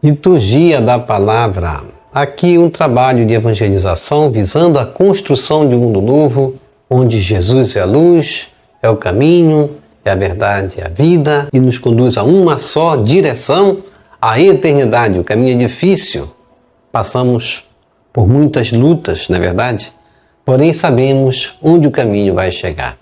Liturgia da Palavra. Aqui um trabalho de evangelização visando a construção de um mundo novo, onde Jesus é a luz, é o caminho, é a verdade, é a vida, e nos conduz a uma só direção, a eternidade. O caminho é difícil, passamos por muitas lutas, não é verdade? Porém sabemos onde o caminho vai chegar.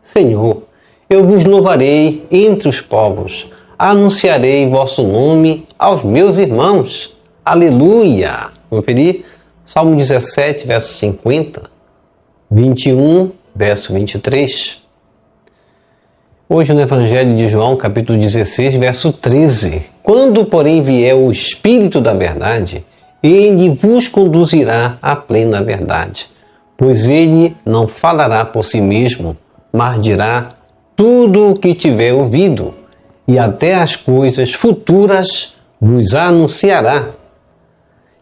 Senhor, eu vos louvarei entre os povos, anunciarei vosso nome aos meus irmãos. Aleluia! Conferir Salmo 17, verso 50, 21, verso 23. Hoje no Evangelho de João, capítulo 16, verso 13. Quando, porém, vier o Espírito da verdade, ele vos conduzirá à plena verdade, pois ele não falará por si mesmo, mas dirá tudo o que tiver ouvido, e até as coisas futuras vos anunciará.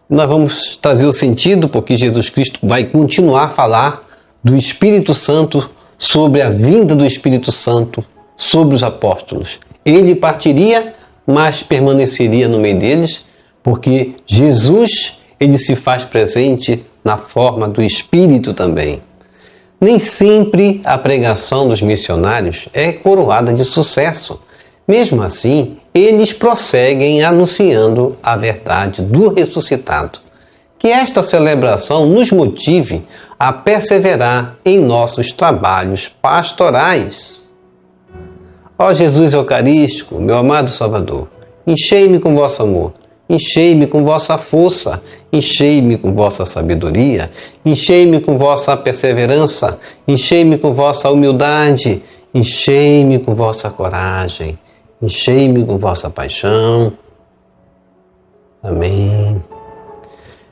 Nós vamos trazer o sentido, porque Jesus Cristo vai continuar a falar do Espírito Santo, sobre a vinda do Espírito Santo, sobre os apóstolos. Ele partiria, mas permaneceria no meio deles, porque Jesus, ele se faz presente na forma do Espírito também. Nem sempre a pregação dos missionários é coroada de sucesso. Mesmo assim, eles prosseguem anunciando a verdade do ressuscitado. Que esta celebração nos motive a perseverar em nossos trabalhos pastorais. Ó Jesus Eucarístico, meu amado Salvador, enchei-me com vosso amor, enchei-me com vossa força, enchei-me com vossa sabedoria, enchei-me com vossa perseverança, enchei-me com vossa humildade, enchei-me com vossa coragem, enchei-me com vossa paixão. Amém.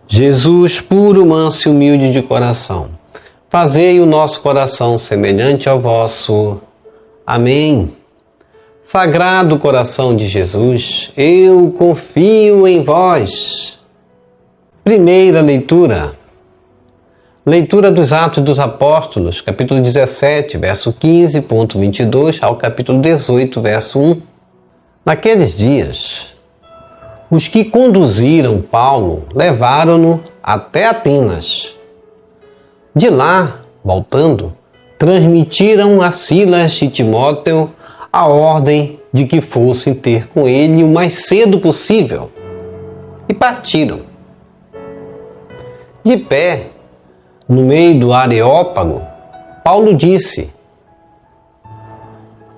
Jesus, puro, manso e humilde de coração, fazei o nosso coração semelhante ao vosso. Amém. Sagrado coração de Jesus, eu confio em vós. Primeira leitura. Leitura dos Atos dos Apóstolos, capítulo 17, verso 15.22 ao capítulo 18, verso 1. Naqueles dias, os que conduziram Paulo levaram-no até Atenas. De lá, voltando, transmitiram a Silas e Timóteo a ordem de que fossem ter com ele o mais cedo possível. E partiram. De pé, no meio do Areópago, Paulo disse: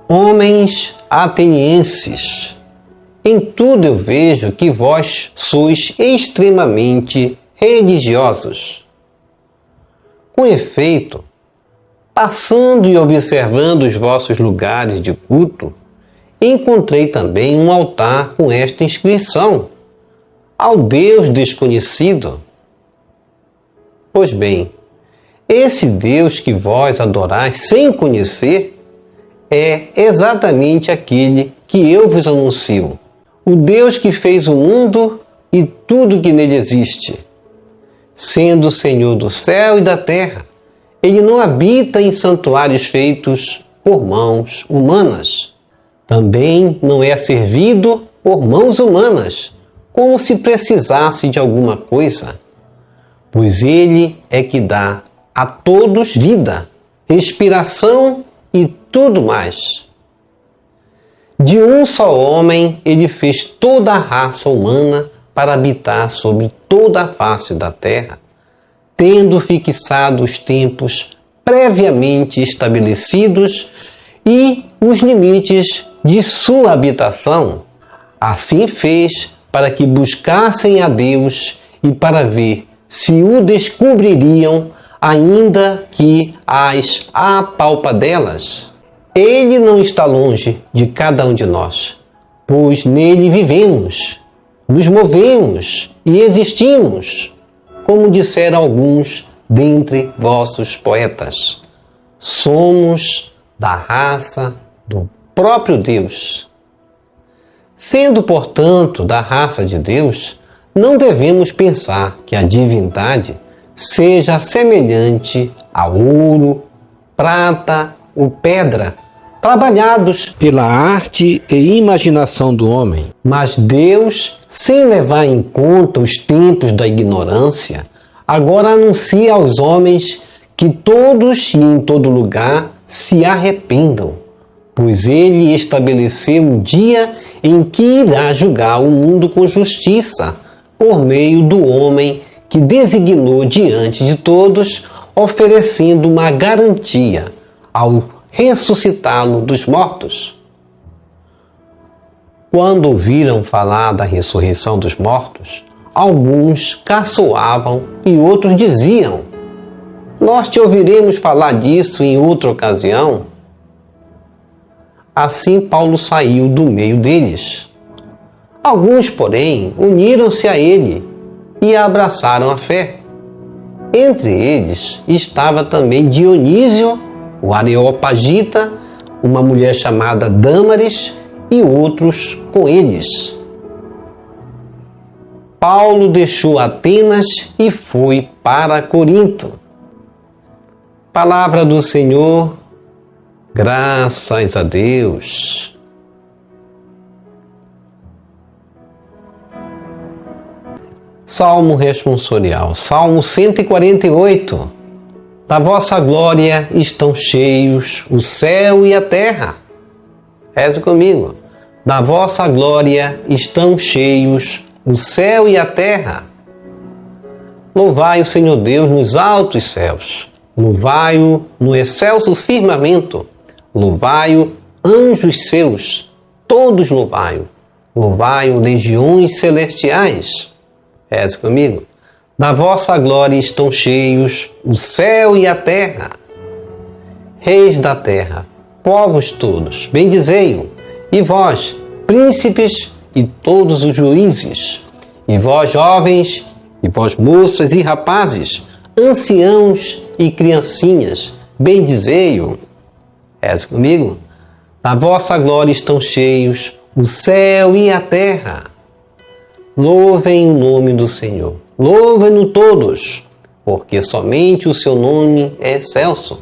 Homens atenienses, em tudo eu vejo que vós sois extremamente religiosos. Com efeito, passando e observando os vossos lugares de culto, encontrei também um altar com esta inscrição: ao Deus desconhecido. Pois bem, esse Deus que vós adorais sem conhecer é exatamente aquele que eu vos anuncio. O Deus que fez o mundo e tudo que nele existe. Sendo o Senhor do céu e da terra, ele não habita em santuários feitos por mãos humanas. Também não é servido por mãos humanas, como se precisasse de alguma coisa. Pois ele é que dá a todos vida, respiração e tudo mais. De um só homem ele fez toda a raça humana para habitar sobre toda a face da terra, tendo fixado os tempos previamente estabelecidos e os limites de sua habitação. Assim fez para que buscassem a Deus e para ver se o descobririam, ainda que as apalpadelas. Ele não está longe de cada um de nós, pois nele vivemos, nos movemos e existimos, como disseram alguns dentre vossos poetas. Somos da raça do próprio Deus. Sendo, portanto, da raça de Deus, não devemos pensar que a divindade seja semelhante a ouro, prata ou pedra, trabalhados pela arte e imaginação do homem. Mas Deus, sem levar em conta os tempos da ignorância, agora anuncia aos homens que todos e em todo lugar se arrependam, pois Ele estabeleceu um dia em que irá julgar o mundo com justiça, por meio do homem que designou diante de todos, oferecendo uma garantia ao ressuscitá-lo dos mortos. Quando ouviram falar da ressurreição dos mortos, alguns caçoavam e outros diziam: nós te ouviremos falar disso em outra ocasião. Assim Paulo saiu do meio deles. Alguns, porém, uniram-se a ele e abraçaram a fé. Entre eles estava também Dionísio, o Areopagita, uma mulher chamada Dâmaris e outros com eles. Paulo deixou Atenas e foi para Corinto. Palavra do Senhor, graças a Deus. Salmo responsorial, Salmo 148. Da vossa glória estão cheios o céu e a terra. Reze comigo. Da vossa glória estão cheios o céu e a terra. Louvai o Senhor Deus nos altos céus. Louvai-o no excelso firmamento. Louvai-o, anjos seus. Todos louvai-o. Louvai-o, legiões celestiais. Reze comigo. Da vossa glória estão cheios o céu e a terra. Reis da terra, povos todos, bendizei-o. E vós, príncipes e todos os juízes. E vós, jovens, e vós, moças e rapazes, anciãos e criancinhas, bendizei-o. Reze comigo. Da vossa glória estão cheios o céu e a terra. Louvem o nome do Senhor. Louvem-no todos, porque somente o seu nome é excelso.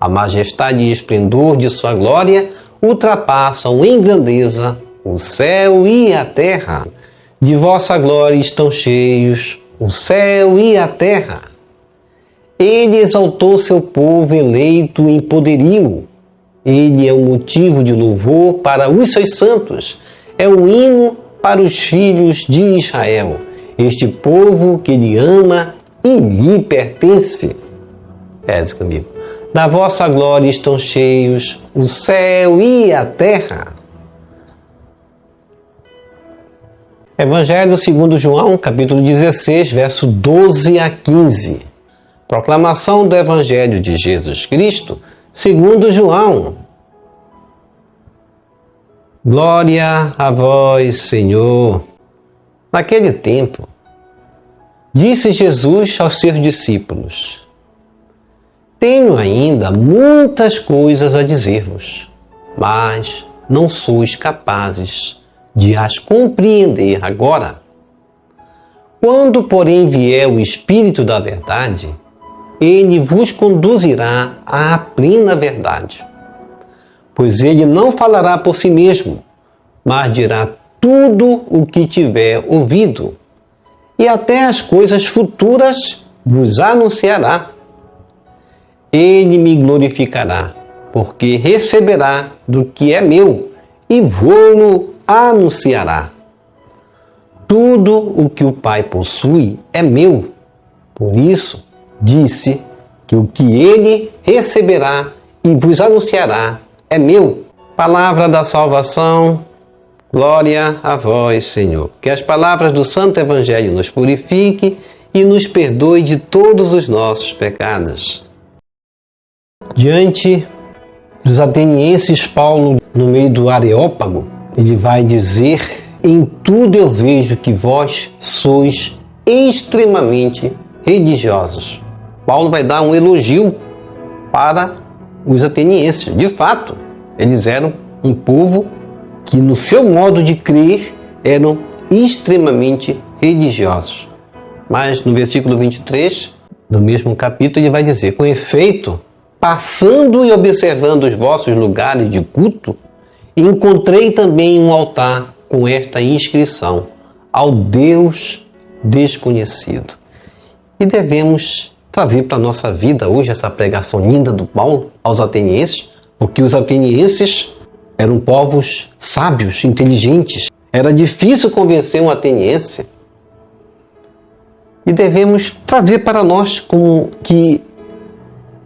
A majestade e esplendor de sua glória ultrapassam em grandeza o céu e a terra. De vossa glória estão cheios o céu e a terra. Ele exaltou seu povo eleito em poderio. Ele é um motivo de louvor para os seus santos. É um hino para os filhos de Israel, este povo que Ele ama e lhe pertence. Reze comigo. Da vossa glória estão cheios o céu e a terra. Evangelho segundo João, capítulo 16, verso 12 a 15. Proclamação do Evangelho de Jesus Cristo segundo João. Glória a vós, Senhor. Naquele tempo, disse Jesus aos seus discípulos: tenho ainda muitas coisas a dizer-vos, mas não sois capazes de as compreender agora. Quando, porém, vier o Espírito da verdade, ele vos conduzirá à plena verdade. Pois ele não falará por si mesmo, mas dirá tudo o que tiver ouvido, e até as coisas futuras vos anunciará. Ele me glorificará, porque receberá do que é meu, e vou-lo anunciará. Tudo o que o Pai possui é meu. Por isso, disse que o que ele receberá e vos anunciará é meu. Palavra da salvação, glória a vós, Senhor. Que as palavras do Santo Evangelho nos purifique e nos perdoe de todos os nossos pecados. Diante dos atenienses, Paulo, no meio do Areópago, ele vai dizer: em tudo eu vejo que vós sois extremamente religiosos. Paulo vai dar um elogio para os atenienses. De fato, eles eram um povo que, no seu modo de crer, eram extremamente religiosos. Mas no versículo 23 do mesmo capítulo, ele vai dizer: com efeito, passando e observando os vossos lugares de culto, encontrei também um altar com esta inscrição: ao Deus desconhecido. E devemos trazer para a nossa vida hoje essa pregação linda do Paulo aos atenienses, porque os atenienses eram povos sábios, inteligentes. Era difícil convencer um ateniense. E devemos trazer para nós como que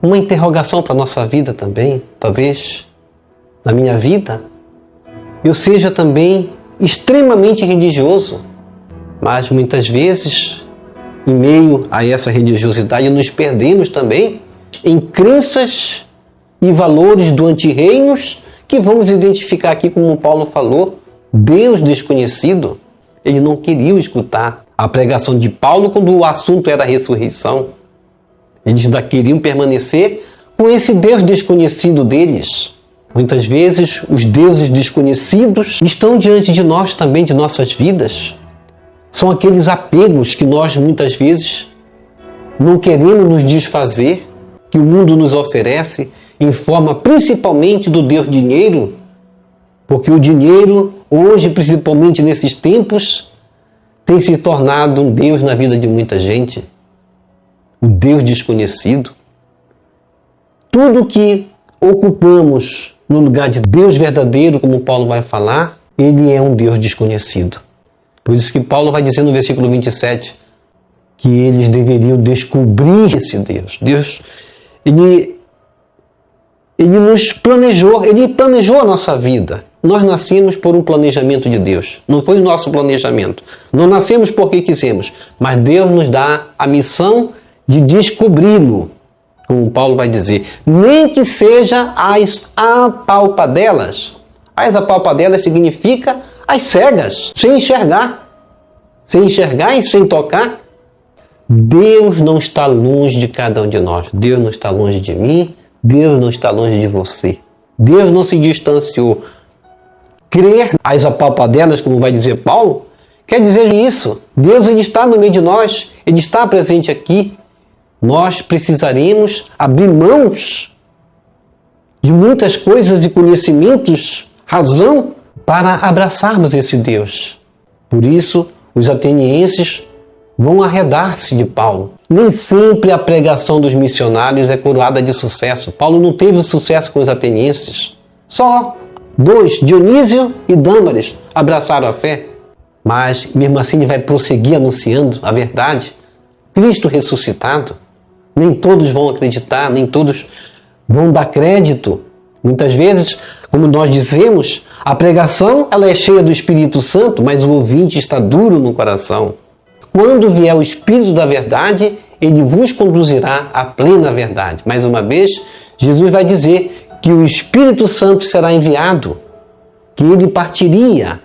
uma interrogação para a nossa vida também. Talvez na minha vida eu seja também extremamente religioso, mas muitas vezes, em meio a essa religiosidade, nos perdemos também em crenças e valores do antirreinos que vamos identificar aqui, como Paulo falou, Deus desconhecido. Eles não queriam escutar a pregação de Paulo quando o assunto era a ressurreição. Eles ainda queriam permanecer com esse Deus desconhecido deles. Muitas vezes, os deuses desconhecidos estão diante de nós também, de nossas vidas. São aqueles apegos que nós, muitas vezes, não queremos nos desfazer, que o mundo nos oferece, em forma principalmente do Deus dinheiro, porque o dinheiro, hoje, principalmente nesses tempos, tem se tornado um Deus na vida de muita gente. O Deus desconhecido. Tudo que ocupamos no lugar de Deus verdadeiro, como Paulo vai falar, ele é um Deus desconhecido. Por isso que Paulo vai dizer no versículo 27 que eles deveriam descobrir esse Deus. Deus, ele nos planejou, ele planejou a nossa vida. Nós nascemos por um planejamento de Deus. Não foi o nosso planejamento. Não nascemos porque quisemos, mas Deus nos dá a missão de descobri-lo, como Paulo vai dizer. Nem que seja as apalpadelas. As apalpadelas significa as cegas, sem enxergar. Sem enxergar e sem tocar. Deus não está longe de cada um de nós. Deus não está longe de mim. Deus não está longe de você. Deus não se distanciou. Crer as apalpadelas, como vai dizer Paulo, quer dizer isso. Deus, ele está no meio de nós. Ele está presente aqui. Nós precisaremos abrir mãos de muitas coisas e conhecimentos, razão, para abraçarmos esse Deus. Por isso, os atenienses vão arredar-se de Paulo. Nem sempre a pregação dos missionários é coroada de sucesso. Paulo não teve sucesso com os atenienses. Só dois, Dionísio e Dâmaris, abraçaram a fé. Mas, mesmo assim, ele vai prosseguir anunciando a verdade. Cristo ressuscitado. Nem todos vão acreditar, nem todos vão dar crédito. Muitas vezes, como nós dizemos, a pregação ela é cheia do Espírito Santo, mas o ouvinte está duro no coração. Quando vier o Espírito da verdade, ele vos conduzirá à plena verdade. Mais uma vez, Jesus vai dizer que o Espírito Santo será enviado, que ele partiria,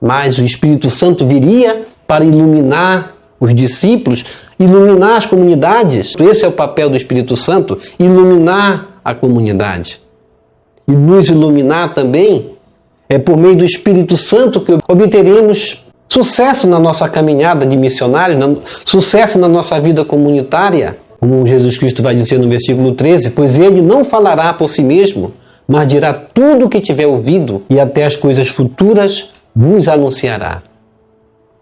mas o Espírito Santo viria para iluminar os discípulos, iluminar as comunidades. Esse é o papel do Espírito Santo, iluminar a comunidade. E nos iluminar também é por meio do Espírito Santo que obteremos sucesso na nossa caminhada de missionários, sucesso na nossa vida comunitária. Como Jesus Cristo vai dizer no versículo 13, pois ele não falará por si mesmo, mas dirá tudo o que tiver ouvido e até as coisas futuras vos anunciará.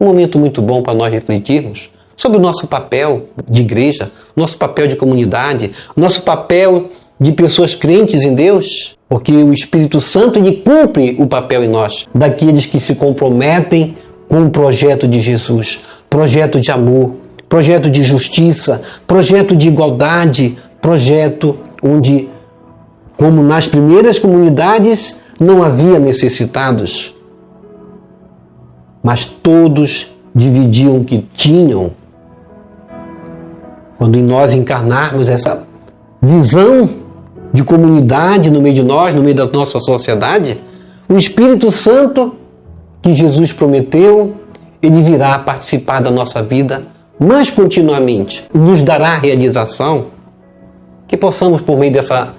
Um momento muito bom para nós refletirmos sobre o nosso papel de igreja, nosso papel de comunidade, nosso papel de pessoas crentes em Deus, porque o Espírito Santo ele cumpre o papel em nós, daqueles que se comprometem com o projeto de Jesus, projeto de amor, projeto de justiça, projeto de igualdade, projeto onde, como nas primeiras comunidades, não havia necessitados, mas todos dividiam o que tinham. Quando em nós encarnarmos essa visão de comunidade no meio de nós, no meio da nossa sociedade, o Espírito Santo que Jesus prometeu, ele virá participar da nossa vida mais continuamente, nos dará realização, que possamos, por meio dessa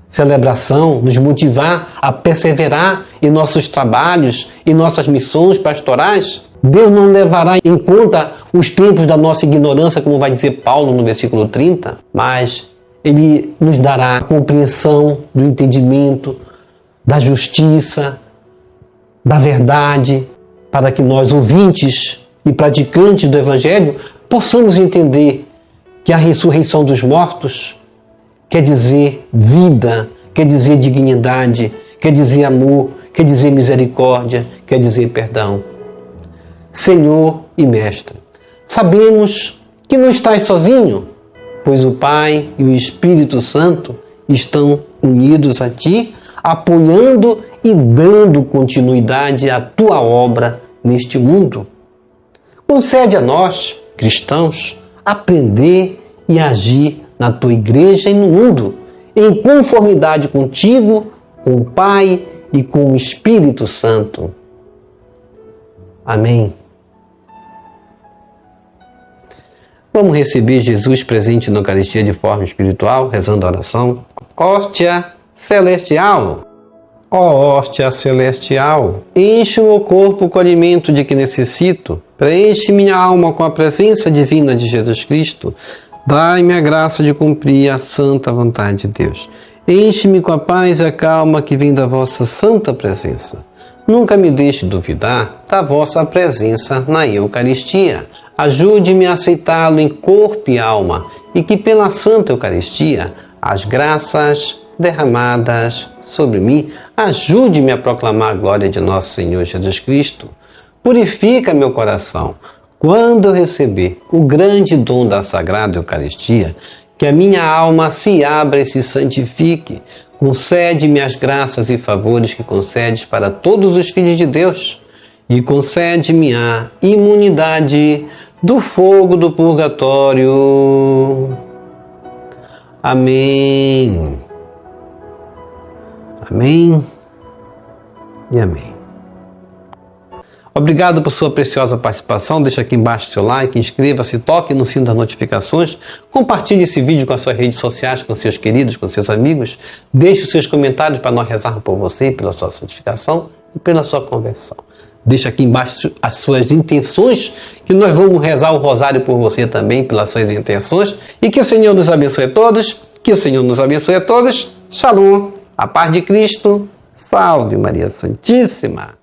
celebração, nos motivar a perseverar em nossos trabalhos, em nossas missões pastorais. Deus não levará em conta os tempos da nossa ignorância, como vai dizer Paulo no versículo 30, mas Ele nos dará a compreensão do entendimento, da justiça, da verdade, para que nós, ouvintes e praticantes do Evangelho, possamos entender que a ressurreição dos mortos quer dizer vida, quer dizer dignidade, quer dizer amor, quer dizer misericórdia, quer dizer perdão. Senhor e Mestre, sabemos que não estás sozinho, pois o Pai e o Espírito Santo estão unidos a Ti, apoiando e dando continuidade à Tua obra neste mundo. Concede a nós, cristãos, aprender e agir na Tua Igreja e no mundo, em conformidade contigo, com o Pai e com o Espírito Santo. Amém. Vamos receber Jesus presente na Eucaristia de forma espiritual, rezando a oração. Hóstia celestial. Ó hóstia celestial, enche o meu corpo com o alimento de que necessito. Preenche minha alma com a presença divina de Jesus Cristo. Dai-me a graça de cumprir a santa vontade de Deus. Enche-me com a paz e a calma que vem da vossa santa presença. Nunca me deixe duvidar da vossa presença na Eucaristia. Ajude-me a aceitá-lo em corpo e alma, e que pela Santa Eucaristia, as graças derramadas sobre mim, ajude-me a proclamar a glória de nosso Senhor Jesus Cristo. Purifica meu coração. Quando eu receber o grande dom da Sagrada Eucaristia, que a minha alma se abra e se santifique. Concede-me as graças e favores que concedes para todos os filhos de Deus, e concede-me a imunidade do fogo do purgatório. Amém. Amém e amém. Obrigado por sua preciosa participação. Deixa aqui embaixo seu like, inscreva-se, toque no sino das notificações, compartilhe esse vídeo com as suas redes sociais, com seus queridos, com seus amigos. Deixe os seus comentários para nós rezarmos por você, pela sua santificação e pela sua conversão. Deixa aqui embaixo as suas intenções, que nós vamos rezar o rosário por você também, pelas suas intenções. E que o Senhor nos abençoe a todos, que o Senhor nos abençoe a todos. Shalom, a paz de Cristo, salve Maria Santíssima.